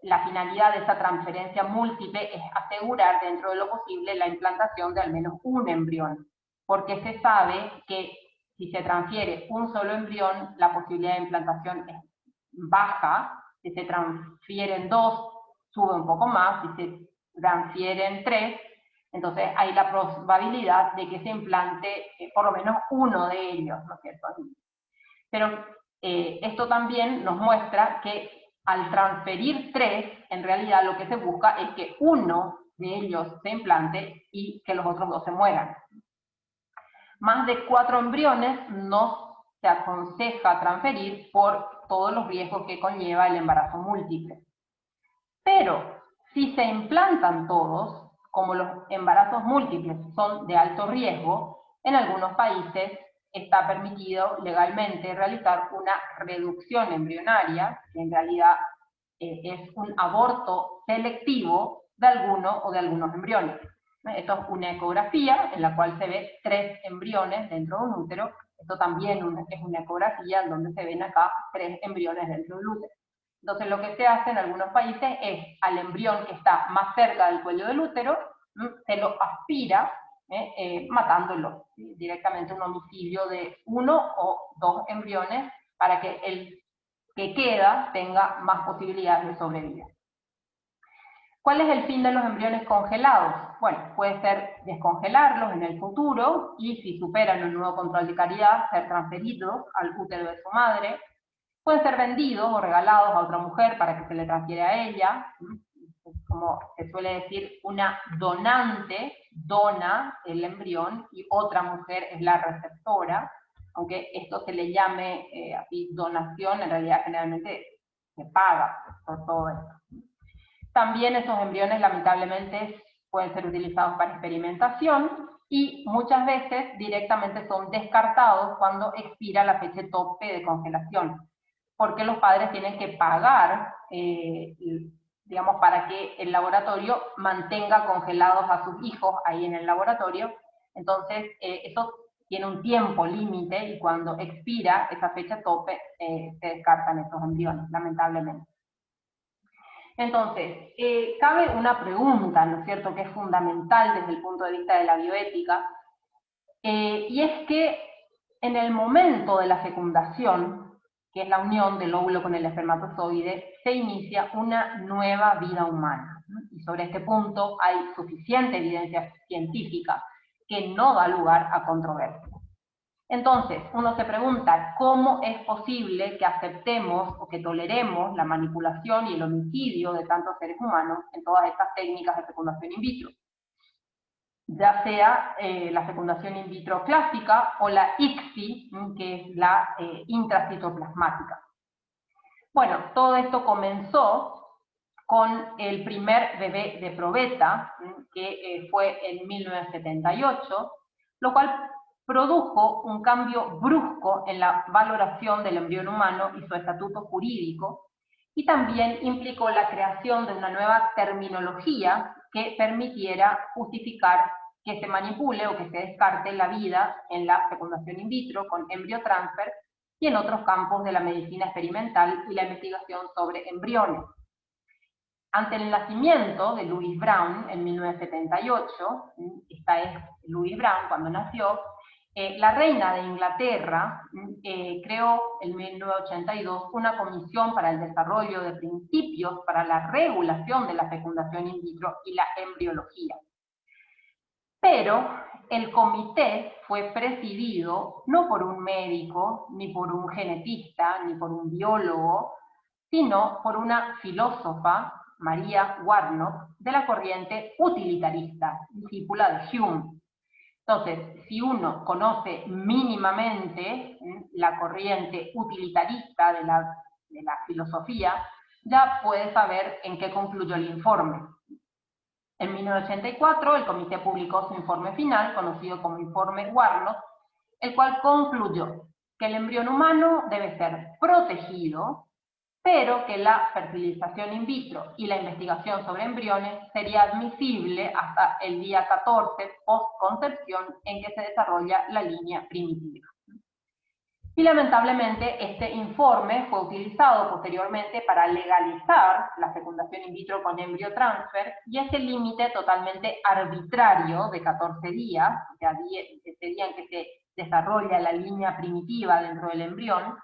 la finalidad de esa transferencia múltiple es asegurar dentro de lo posible la implantación de al menos un embrión, porque se sabe que si se transfiere un solo embrión, la posibilidad de implantación es baja. Si se transfieren 2, sube un poco más. Si se transfieren 3, entonces hay la probabilidad de que se implante por lo menos uno de ellos, ¿no es cierto? Pero esto también nos muestra que al transferir 3, en realidad lo que se busca es que uno de ellos se implante y que los otros 2 se mueran. Más de 4 embriones no se aconseja transferir por todos los riesgos que conlleva el embarazo múltiple. Pero si se implantan todos, como los embarazos múltiples son de alto riesgo, en algunos países está permitido legalmente realizar una reducción embrionaria, que en realidad es un aborto selectivo de alguno o de algunos embriones. Esto es una ecografía en la cual se ve 3 embriones dentro de un útero. Esto también es una ecografía donde se ven acá 3 embriones dentro del útero. Entonces lo que se hace en algunos países es al embrión que está más cerca del cuello del útero, se lo aspira, matándolo, ¿sí? Directamente un homicidio de 1 o 2 embriones para que el que queda tenga más posibilidades de sobrevivir. ¿Cuál es el fin de los embriones congelados? Bueno, puede ser descongelarlos en el futuro y si superan un nuevo control de calidad, ser transferidos al útero de su madre. Pueden ser vendidos o regalados a otra mujer para que se le transfiera a ella. Como se suele decir, una donante dona el embrión y otra mujer es la receptora. Aunque esto se le llame así donación, en realidad generalmente se paga por todo esto. También esos embriones lamentablemente pueden ser utilizados para experimentación y muchas veces directamente son descartados cuando expira la fecha tope de congelación, porque los padres tienen que pagar digamos, para que el laboratorio mantenga congelados a sus hijos ahí en el laboratorio. Entonces, eso tiene un tiempo límite y cuando expira esa fecha tope, se descartan estos embriones, lamentablemente. Entonces, cabe una pregunta, ¿no es cierto?, que es fundamental desde el punto de vista de la bioética, y es que en el momento de la fecundación, que es la unión del óvulo con el espermatozoide, se inicia una nueva vida humana. Y sobre este punto hay suficiente evidencia científica que no da lugar a controversia. Entonces, uno se pregunta, ¿cómo es posible que aceptemos o que toleremos la manipulación y el homicidio de tantos seres humanos en todas estas técnicas de fecundación in vitro? Ya sea la fecundación in vitro clásica o la ICSI, que es la intracitoplasmática. Bueno, todo esto comenzó con el primer bebé de probeta, que fue en 1978, lo cual produjo un cambio brusco en la valoración del embrión humano y su estatuto jurídico, y también implicó la creación de una nueva terminología que permitiera justificar que se manipule o que se descarte la vida en la fecundación in vitro con embriotransfer y en otros campos de la medicina experimental y la investigación sobre embriones. Ante el nacimiento de Louise Brown en 1978, esta es Louise Brown cuando nació, la reina de Inglaterra creó en 1982 una comisión para el desarrollo de principios para la regulación de la fecundación in vitro y la embriología. Pero el comité fue presidido no por un médico, ni por un genetista, ni por un biólogo, sino por una filósofa, María Warnock, de la corriente utilitarista, discípula de Hume. Entonces, si uno conoce mínimamente la corriente utilitarista de la filosofía, ya puede saber en qué concluyó el informe. En 1984, el comité publicó su informe final, conocido como Informe Warnock, el cual concluyó que el embrión humano debe ser protegido, pero que la fertilización in vitro y la investigación sobre embriones sería admisible hasta el día 14 post-concepción en que se desarrolla la línea primitiva. Y lamentablemente este informe fue utilizado posteriormente para legalizar la fecundación in vitro con embriotransfer, y ese límite totalmente arbitrario de 14 días, o sea, ese día en que se desarrolla la línea primitiva dentro del embrión,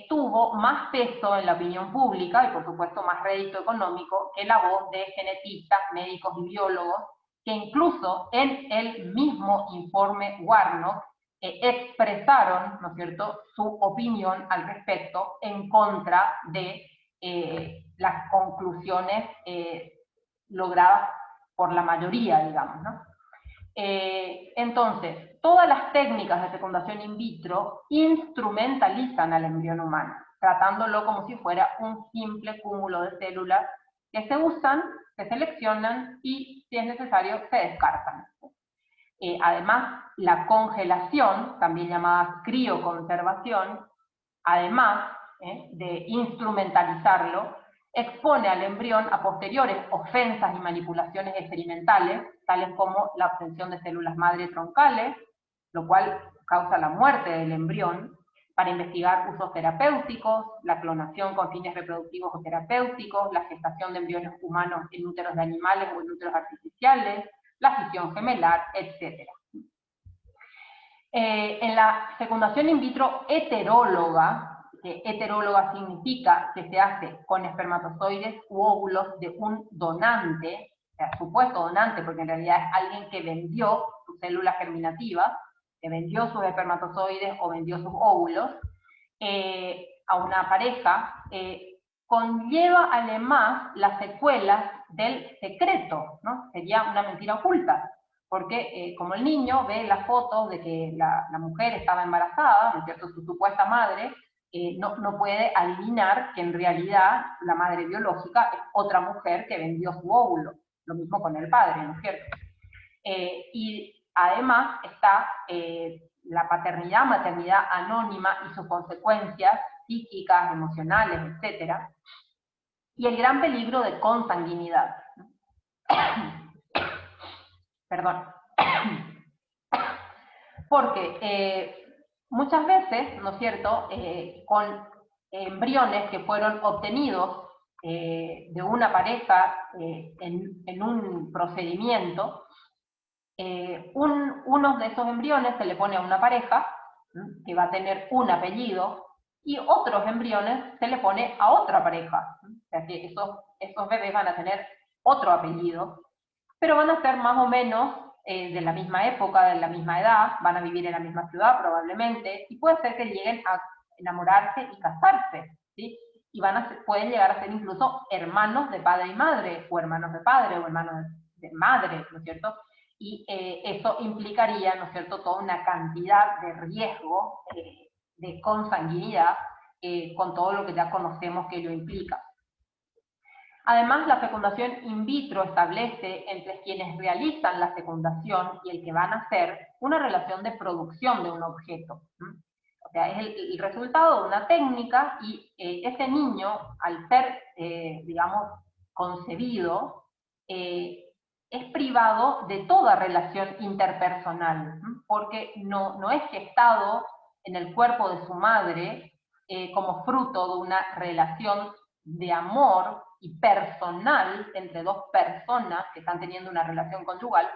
tuvo más peso en la opinión pública y por supuesto más rédito económico que la voz de genetistas, médicos y biólogos, que incluso en el mismo informe Warnock expresaron, ¿no es cierto?, su opinión al respecto en contra de las conclusiones logradas por la mayoría, digamos, ¿no? Entonces, todas las técnicas de fecundación in vitro instrumentalizan al embrión humano, tratándolo como si fuera un simple cúmulo de células que se usan, se seleccionan y, si es necesario, se descartan. Además, la congelación, también llamada crioconservación, además de instrumentalizarlo, expone al embrión a posteriores ofensas y manipulaciones experimentales, tales como la obtención de células madre troncales, lo cual causa la muerte del embrión, para investigar usos terapéuticos, la clonación con fines reproductivos o terapéuticos, la gestación de embriones humanos en úteros de animales o en úteros artificiales, la fisión gemelar, etc. En la fecundación in vitro heteróloga, que heteróloga significa que se hace con espermatozoides u óvulos de un donante, o sea, supuesto donante, porque en realidad es alguien que vendió sus células germinativas, que vendió sus espermatozoides o vendió sus óvulos a una pareja, conlleva además las secuelas del secreto, ¿no? Sería una mentira oculta, porque como el niño ve las fotos de que la mujer estaba embarazada, ¿no es cierto?, su supuesta madre, no puede adivinar que en realidad la madre biológica es otra mujer que vendió su óvulo. Lo mismo con el padre, ¿no es cierto? Y además está la paternidad, maternidad anónima y sus consecuencias psíquicas, emocionales, etc. y el gran peligro de consanguinidad. Perdón. Porque muchas veces, ¿no es cierto?, con embriones que fueron obtenidos de una pareja en un procedimiento, uno de esos embriones se le pone a una pareja que va a tener un apellido, y otros embriones se le pone a otra pareja. O sea que esos bebés van a tener otro apellido, pero van a ser más o menos de la misma época, de la misma edad, van a vivir en la misma ciudad probablemente, y puede ser que lleguen a enamorarse y casarse, ¿sí? Y pueden llegar a ser incluso hermanos de padre y madre, o hermanos de padre, o hermanos de madre, ¿no es cierto? Y eso implicaría, ¿no es cierto?, toda una cantidad de riesgo de consanguinidad con todo lo que ya conocemos que lo implica. Además, la fecundación in vitro establece entre quienes realizan la fecundación y el que van a hacer una relación de producción de un objeto. O sea, es el resultado de una técnica, y ese niño, al ser, digamos, concebido, es privado de toda relación interpersonal, porque no es gestado en el cuerpo de su madre como fruto de una relación de amor y personal entre dos personas que están teniendo una relación conyugal,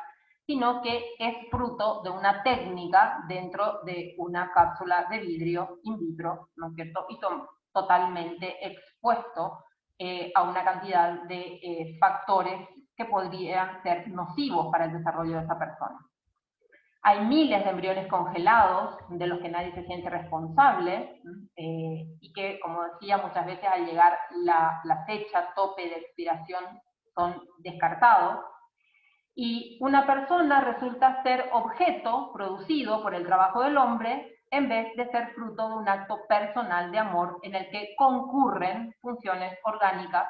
sino que es fruto de una técnica dentro de una cápsula de vidrio in vitro, ¿no es cierto? Y son totalmente expuestos a una cantidad de factores que podrían ser nocivos para el desarrollo de esa persona. Hay miles de embriones congelados de los que nadie se siente responsable y que, como decía, muchas veces al llegar la fecha tope de expiración son descartados. Y una persona resulta ser objeto producido por el trabajo del hombre en vez de ser fruto de un acto personal de amor en el que concurren funciones orgánicas,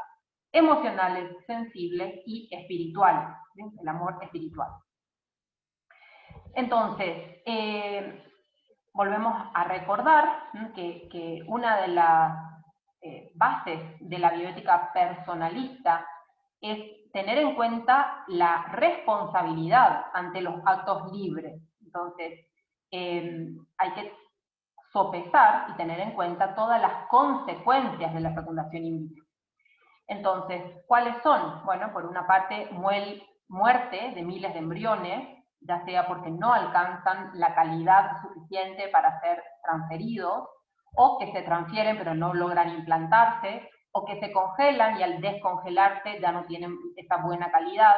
emocionales, sensibles y espirituales, ¿sí? El amor espiritual. Entonces, volvemos a recordar que una de las bases de la bioética personalista es tener en cuenta la responsabilidad ante los actos libres. Entonces, hay que sopesar y tener en cuenta todas las consecuencias de la fecundación in vitro. Entonces, ¿cuáles son? Bueno, por una parte, muerte de miles de embriones, ya sea porque no alcanzan la calidad suficiente para ser transferidos, o que se transfieren pero no logran implantarse, o que se congelan y al descongelarse ya no tienen esa buena calidad,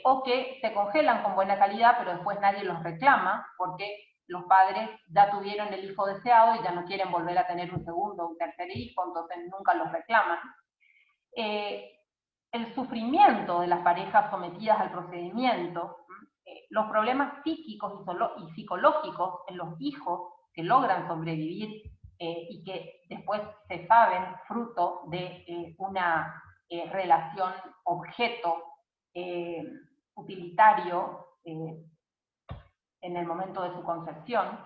o que se congelan con buena calidad pero después nadie los reclama porque los padres ya tuvieron el hijo deseado y ya no quieren volver a tener un segundo o un tercer hijo, entonces nunca los reclaman. El sufrimiento de las parejas sometidas al procedimiento, los problemas psíquicos y psicológicos en los hijos que logran sobrevivir y que después se saben fruto de una relación objeto utilitario en el momento de su concepción.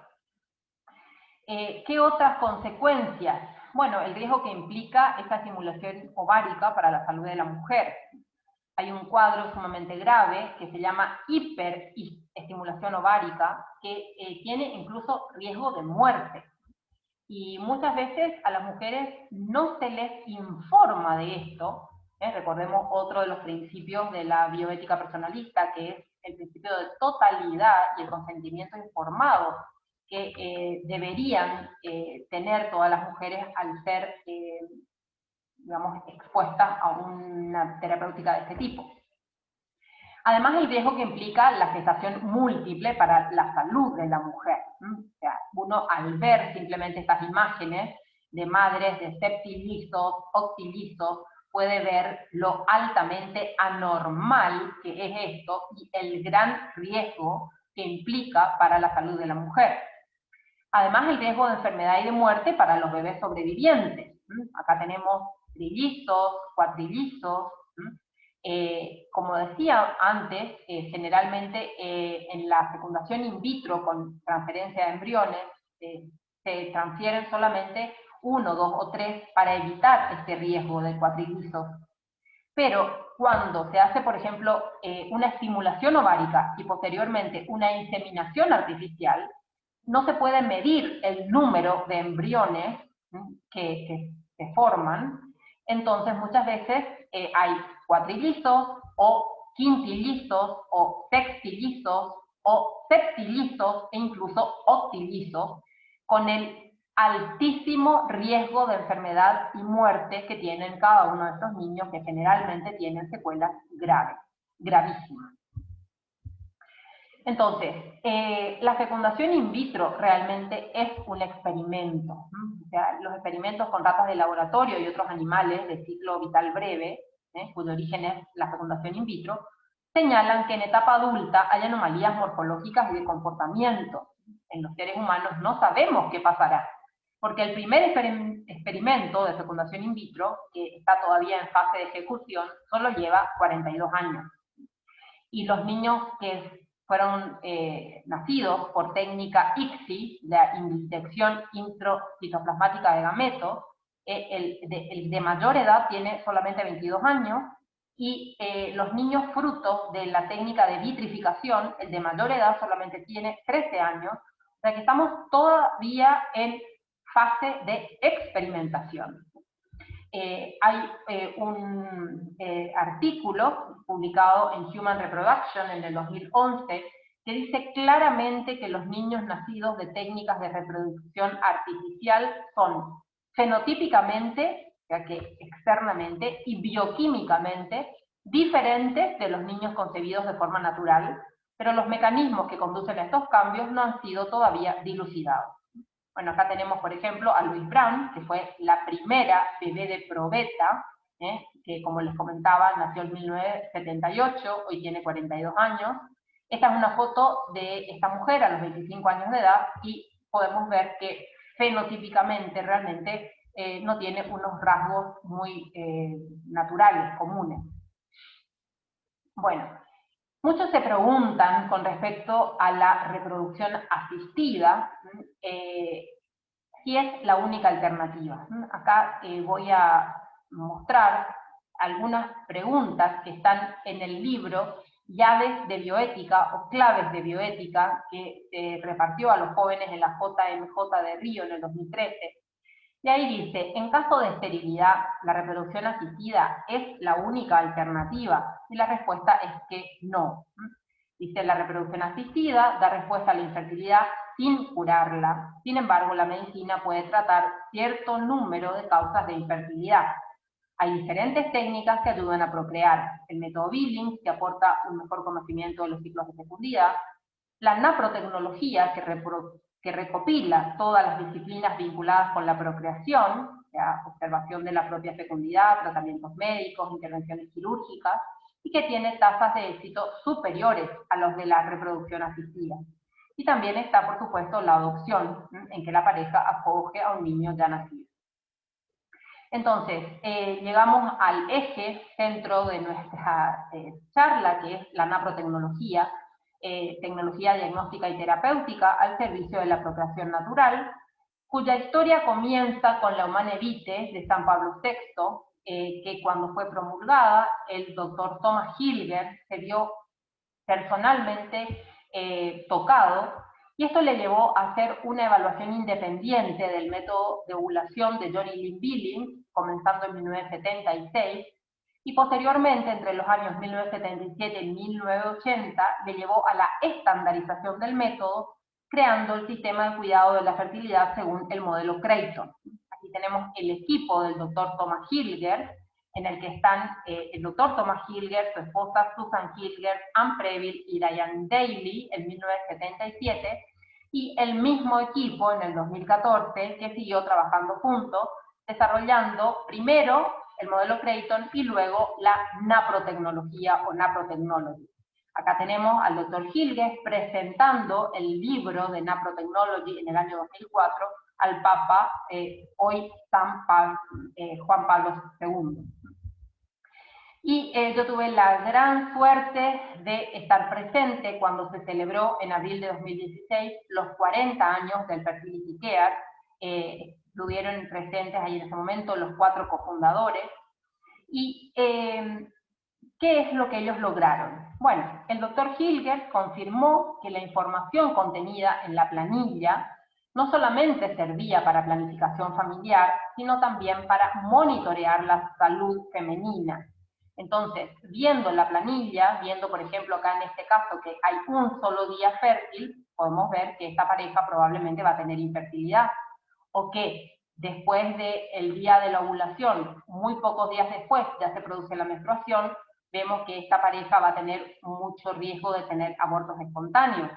¿Qué otras consecuencias? Bueno, el riesgo que implica esta estimulación ovárica para la salud de la mujer. Hay un cuadro sumamente grave que se llama hiperestimulación ovárica, que tiene incluso riesgo de muerte. Y muchas veces a las mujeres no se les informa de esto. Recordemos otro de los principios de la bioética personalista, que es el principio de totalidad y el consentimiento informado que deberían tener todas las mujeres al ser, digamos, expuestas a una terapéutica de este tipo. Además, el riesgo que implica la gestación múltiple para la salud de la mujer. O sea, uno al ver simplemente estas imágenes de madres de septilizos, octilizos, puede ver lo altamente anormal que es esto y el gran riesgo que implica para la salud de la mujer. Además, el riesgo de enfermedad y de muerte para los bebés sobrevivientes. Acá tenemos trillizos, cuatrillizos. Como decía antes, generalmente en la fecundación in vitro con transferencia de embriones se transfieren solamente 1, 2 o 3 para evitar este riesgo de cuatrillizos. Pero cuando se hace, por ejemplo, una estimulación ovárica y posteriormente una inseminación artificial, no se puede medir el número de embriones que se forman. Entonces, muchas veces hay cuatrillizos o quintillizos o sextillizos o septillizos e incluso octillizos, con el altísimo riesgo de enfermedad y muerte que tienen cada uno de estos niños, que generalmente tienen secuelas graves, gravísimas. Entonces, la fecundación in vitro realmente es un experimento. O sea, los experimentos con ratas de laboratorio y otros animales de ciclo vital breve, cuyo origen es la fecundación in vitro, señalan que en etapa adulta hay anomalías morfológicas y de comportamiento. En los seres humanos no sabemos qué pasará, porque el primer experimento de fecundación in vitro, que está todavía en fase de ejecución, solo lleva 42 años. Y los niños que fueron nacidos por técnica ICSI, la inyección intracitoplasmática de gametos, el de mayor edad tiene solamente 22 años, y los niños frutos de la técnica de vitrificación, el de mayor edad solamente tiene 13 años, o sea que estamos todavía en fase de experimentación. Hay un artículo publicado en Human Reproduction en el 2011 que dice claramente que los niños nacidos de técnicas de reproducción artificial son fenotípicamente, ya que externamente, y bioquímicamente diferentes de los niños concebidos de forma natural, pero los mecanismos que conducen a estos cambios no han sido todavía dilucidados. Bueno, acá tenemos, por ejemplo, a Louise Brown, que fue la primera bebé de probeta, que, como les comentaba, nació en 1978, hoy tiene 42 años. Esta es una foto de esta mujer a los 25 años de edad, y podemos ver que fenotípicamente realmente no tiene unos rasgos muy naturales, comunes. Bueno, muchos se preguntan con respecto a la reproducción asistida, si es la única alternativa. Acá voy a mostrar algunas preguntas que están en el libro Llaves de Bioética o Claves de Bioética, que se repartió a los jóvenes en la JMJ de Río en el 2013. Y ahí dice, en caso de esterilidad, ¿la reproducción asistida es la única alternativa? Y la respuesta es que no. Dice, la reproducción asistida da respuesta a la infertilidad sin curarla. Sin embargo, la medicina puede tratar cierto número de causas de infertilidad. Hay diferentes técnicas que ayudan a procrear. El método Billings, que aporta un mejor conocimiento de los ciclos de fecundidad. La naprotecnología, que recopila todas las disciplinas vinculadas con la procreación, o sea, observación de la propia fecundidad, tratamientos médicos, intervenciones quirúrgicas, y que tiene tasas de éxito superiores a los de la reproducción asistida. Y también está, por supuesto, la adopción, en que la pareja acoge a un niño ya nacido. Entonces, llegamos al eje centro de nuestra charla, que es la naprotecnología, tecnología diagnóstica y terapéutica al servicio de la procreación natural, cuya historia comienza con la Humane Vitae de San Pablo VI, que cuando fue promulgada, el doctor Thomas Hilger se vio personalmente tocado, y esto le llevó a hacer una evaluación independiente del método de ovulación de Johnny Lynn Billings, comenzando en 1976, y posteriormente, entre los años 1977 y 1980, le llevó a la estandarización del método, creando el sistema de cuidado de la fertilidad según el modelo Creighton. Aquí tenemos el equipo del doctor Thomas Hilger, en el que están el doctor Thomas Hilger, su esposa Susan Hilger, Ann Preville y Diane Daly en 1977, y el mismo equipo en el 2014 que siguió trabajando juntos, desarrollando primero el modelo Creighton y luego la naprotecnología o naprotechnology. Acá tenemos al doctor Hilger presentando el libro de naprotechnology en el año 2004 al Papa, hoy Juan Pablo II. Y yo tuve la gran suerte de estar presente cuando se celebró en abril de 2016 los 40 años del Fertility Care. estuvieron presentes ahí en ese momento los 4 cofundadores. Y ¿qué es lo que ellos lograron? Bueno, el doctor Hilgers confirmó que la información contenida en la planilla no solamente servía para planificación familiar, sino también para monitorear la salud femenina. Entonces, viendo la planilla, viendo por ejemplo acá en este caso que hay un solo día fértil, podemos ver que esta pareja probablemente va a tener infertilidad, o que después del día de la ovulación, muy pocos días después ya se produce la menstruación, vemos que esta pareja va a tener mucho riesgo de tener abortos espontáneos.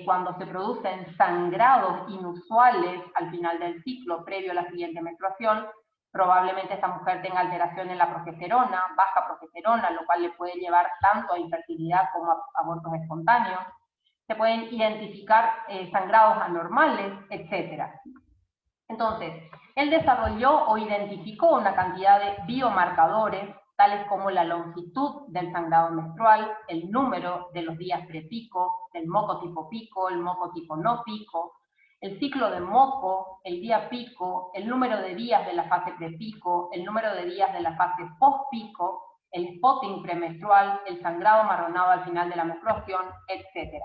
Cuando se producen sangrados inusuales al final del ciclo, previo a la siguiente menstruación, probablemente esta mujer tenga alteración en la progesterona, baja progesterona, lo cual le puede llevar tanto a infertilidad como a abortos espontáneos. Se pueden identificar sangrados anormales, etc. Entonces, él desarrolló o identificó una cantidad de biomarcadores, tales como la longitud del sangrado menstrual, el número de los días prepico, el moco tipo pico, el moco tipo no pico, el ciclo de moco, el día pico, el número de días de la fase prepico, el número de días de la fase postpico, el spotting premenstrual, el sangrado marronado al final de la menstruación, etc.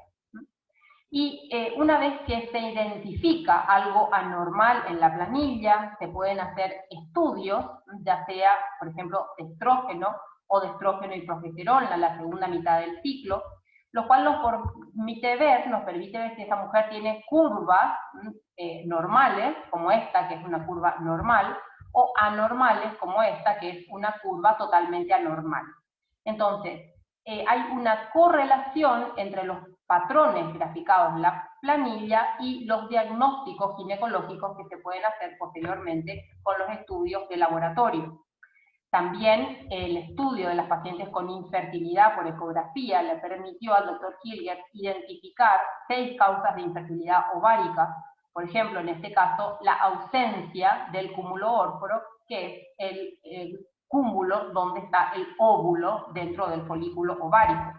Y una vez que se identifica algo anormal en la planilla, se pueden hacer estudios, ya sea, por ejemplo, de estrógeno o de estrógeno y progesterona en la segunda mitad del ciclo, lo cual nos permite ver si esa mujer tiene curvas normales, como esta, que es una curva normal, o anormales, como esta, que es una curva totalmente anormal. Entonces, hay una correlación entre los patrones graficados en la planilla y los diagnósticos ginecológicos que se pueden hacer posteriormente con los estudios de laboratorio. También el estudio de las pacientes con infertilidad por ecografía le permitió al doctor Hilgers identificar 6 causas de infertilidad ovárica. Por ejemplo, en este caso, la ausencia del cúmulo órforo, que es el cúmulo donde está el óvulo dentro del folículo ovárico.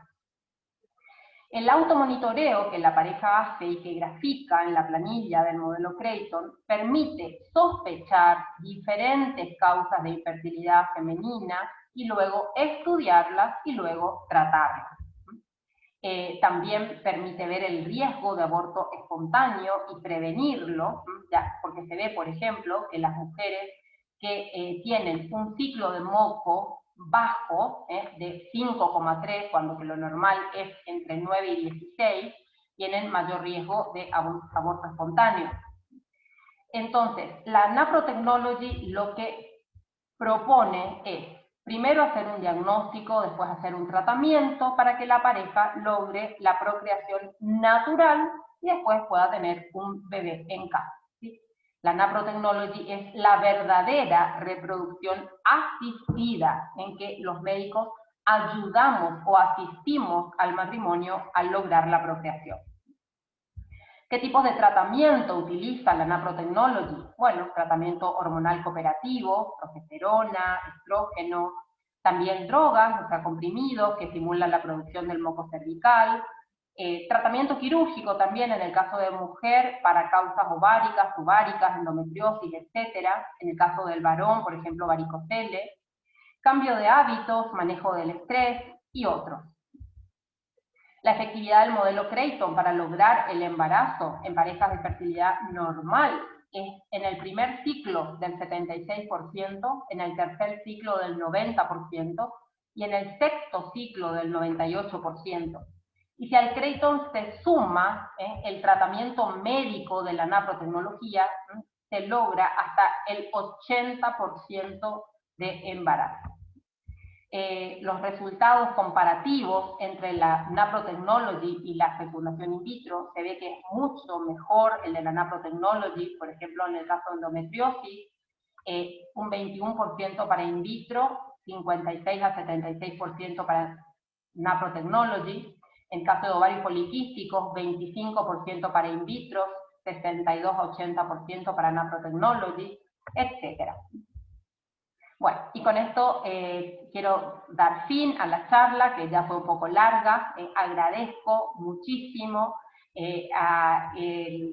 El automonitoreo que la pareja hace y que grafica en la planilla del modelo Creighton permite sospechar diferentes causas de infertilidad femenina y luego estudiarlas y luego tratarlas. También permite ver el riesgo de aborto espontáneo y prevenirlo, porque se ve, por ejemplo, que las mujeres que tienen un ciclo de moco bajo, de 5,3, cuando que lo normal es entre 9 y 16, tienen mayor riesgo de aborto espontáneo. Entonces, la Naprotechnology lo que propone es, primero hacer un diagnóstico, después hacer un tratamiento para que la pareja logre la procreación natural y después pueda tener un bebé en casa. ¿Sí? La Naprotechnology es la verdadera reproducción asistida, en que los médicos ayudamos o asistimos al matrimonio a lograr la procreación. ¿Qué tipos de tratamiento utiliza la Naprotechnology? Bueno, tratamiento hormonal cooperativo, progesterona, estrógeno, también drogas, o sea, comprimidos que estimulan la producción del moco cervical, tratamiento quirúrgico también en el caso de mujer para causas ováricas, tubáricas, endometriosis, etc. En el caso del varón, por ejemplo, varicocele, cambio de hábitos, manejo del estrés y otros. La efectividad del modelo Creighton para lograr el embarazo en parejas de fertilidad normal es en el primer ciclo del 76%, en el tercer ciclo del 90% y en el sexto ciclo del 98%. Y si al Creighton se suma el tratamiento médico de la naprotecnología, se logra hasta el 80% de embarazo. Los resultados comparativos entre la Naprotechnology y la fecundación in vitro, se ve que es mucho mejor el de la Naprotechnology, por ejemplo, en el caso de endometriosis, un 21% para in vitro, 56 a 76% para Naprotechnology. En caso de ovarios poliquísticos, 25% para in vitro, 62 a 80% para Naprotechnology, etc. Bueno, y con esto quiero dar fin a la charla, que ya fue un poco larga. Agradezco muchísimo a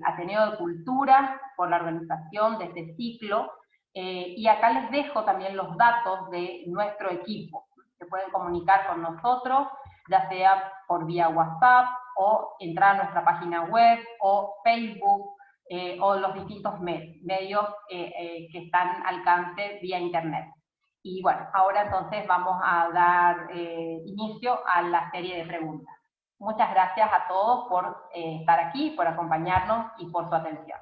Ateneo de Cultura por la organización de este ciclo, y acá les dejo también los datos de nuestro equipo. Se pueden comunicar con nosotros, ya sea por vía WhatsApp, o entrar a nuestra página web, o Facebook, o los distintos medios que están al alcance vía internet. Y bueno, ahora entonces vamos a dar inicio a la serie de preguntas. Muchas gracias a todos por estar aquí, por acompañarnos y por su atención.